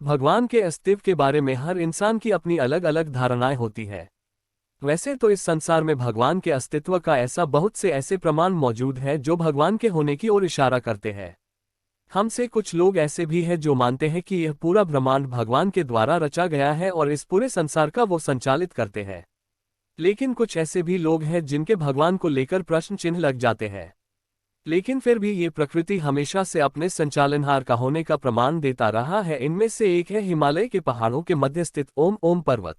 भगवान के अस्तित्व के बारे में हर इंसान की अपनी अलग अलग धारणाएं होती है। वैसे तो इस संसार में भगवान के अस्तित्व का ऐसा बहुत से ऐसे प्रमाण मौजूद है जो भगवान के होने की ओर इशारा करते हैं। हम से कुछ लोग ऐसे भी हैं जो मानते हैं कि यह पूरा ब्रह्मांड भगवान के द्वारा रचा गया है और इस पूरे संसार का वो संचालित करते हैं। लेकिन कुछ ऐसे भी लोग हैं जिनके भगवान को लेकर प्रश्न चिन्ह लग जाते हैं। लेकिन फिर भी ये प्रकृति हमेशा से अपने संचालनहार का होने का प्रमाण देता रहा है। इनमें से एक है हिमालय के पहाड़ों के मध्य स्थित ओम पर्वत।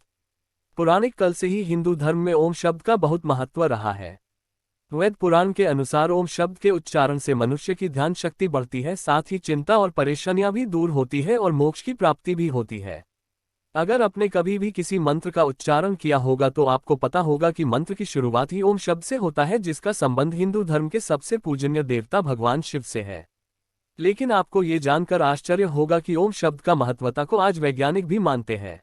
पौराणिक काल से ही हिंदू धर्म में ओम शब्द का बहुत महत्व रहा है। वेद पुराण के अनुसार ओम शब्द के उच्चारण से मनुष्य की ध्यान शक्ति बढ़ती है, साथ ही चिंता और परेशानियां भी दूर होती है और मोक्ष की प्राप्ति भी होती है। अगर आपने कभी भी किसी मंत्र का उच्चारण किया होगा तो आपको पता होगा कि मंत्र की शुरुआत ही ओम शब्द से होता है, जिसका संबंध हिंदू धर्म के सबसे पूजनीय देवता भगवान शिव से है। लेकिन आपको ये जानकर आश्चर्य होगा कि ओम शब्द का महत्वता को आज वैज्ञानिक भी मानते हैं।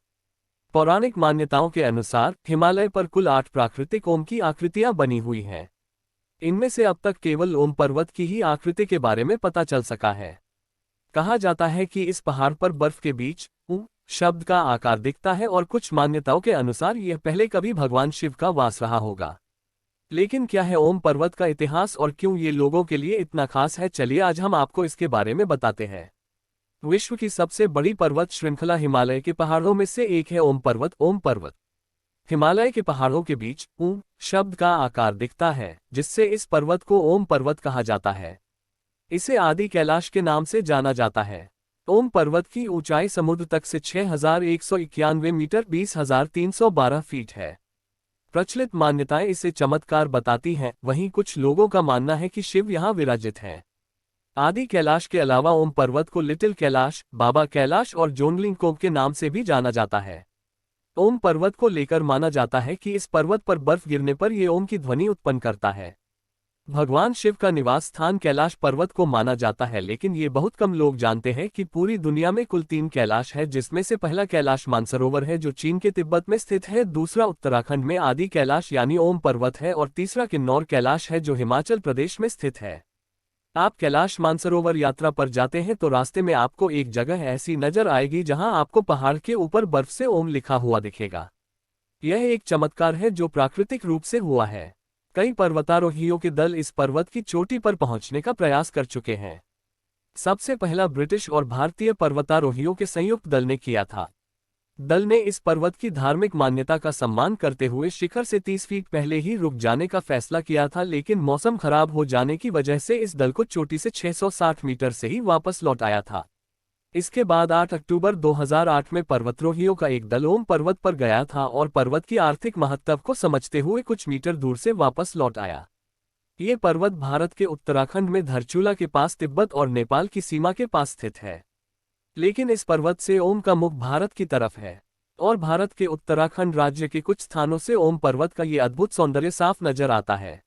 पौराणिक मान्यताओं के अनुसार हिमालय पर कुल 8 प्राकृतिक ओम की आकृतियां बनी हुई हैं। इनमें से अब तक केवल ओम पर्वत की ही आकृति के बारे में पता चल सका है। कहा जाता है कि इस पहाड़ पर बर्फ के बीच शब्द का आकार दिखता है और कुछ मान्यताओं के अनुसार यह पहले कभी भगवान शिव का वास रहा होगा। लेकिन क्या है ओम पर्वत का इतिहास और क्यों ये लोगों के लिए इतना खास है, चलिए आज हम आपको इसके बारे में बताते हैं। विश्व की सबसे बड़ी पर्वत श्रृंखला हिमालय के पहाड़ों में से एक है ओम पर्वत। ओम पर्वत हिमालय के पहाड़ों के बीच शब्द का आकार दिखता है, जिससे इस पर्वत को ओम पर्वत कहा जाता है। इसे आदि कैलाश के नाम से जाना जाता है। ओम पर्वत की ऊंचाई समुद्र तक से 6191 मीटर 20,312 फीट है। प्रचलित मान्यताएं इसे चमत्कार बताती हैं, वहीं कुछ लोगों का मानना है कि शिव यहां विराजित हैं। आदि कैलाश के अलावा ओम पर्वत को लिटिल कैलाश, बाबा कैलाश और जोंगलिंगकोक के नाम से भी जाना जाता है। ओम पर्वत को लेकर माना जाता है कि इस पर्वत पर बर्फ गिरने पर यह ओम की ध्वनि उत्पन्न करता है। भगवान शिव का निवास स्थान कैलाश पर्वत को माना जाता है, लेकिन ये बहुत कम लोग जानते हैं कि पूरी दुनिया में कुल 3 कैलाश है, जिसमें से पहला कैलाश मानसरोवर है जो चीन के तिब्बत में स्थित है, दूसरा उत्तराखंड में आदि कैलाश यानी ओम पर्वत है और तीसरा किन्नौर कैलाश है जो हिमाचल प्रदेश में स्थित है। आप कैलाश मानसरोवर यात्रा पर जाते हैं तो रास्ते में आपको एक जगह ऐसी नजर आएगी जहां आपको पहाड़ के ऊपर बर्फ से ओम लिखा हुआ दिखेगा। यह एक चमत्कार है जो प्राकृतिक रूप से हुआ है। कई पर्वतारोहियों के दल इस पर्वत की चोटी पर पहुंचने का प्रयास कर चुके हैं। सबसे पहला ब्रिटिश और भारतीय पर्वतारोहियों के संयुक्त दल ने किया था। दल ने इस पर्वत की धार्मिक मान्यता का सम्मान करते हुए शिखर से 30 फीट पहले ही रुक जाने का फैसला किया था, लेकिन मौसम खराब हो जाने की वजह से इस दल को चोटी से 660 मीटर से ही वापस लौट आया था। इसके बाद 8 अक्टूबर 2008 में पर्वतारोहियों का एक दल ओम पर्वत पर गया था और पर्वत की आर्थिक महत्व को समझते हुए कुछ मीटर दूर से वापस लौट आया। ये पर्वत भारत के उत्तराखंड में धारचूला के पास तिब्बत और नेपाल की सीमा के पास स्थित है। लेकिन इस पर्वत से ओम का मुख भारत की तरफ है और भारत के उत्तराखंड राज्य के कुछ स्थानों से ओम पर्वत का ये अद्भुत सौंदर्य साफ नजर आता है।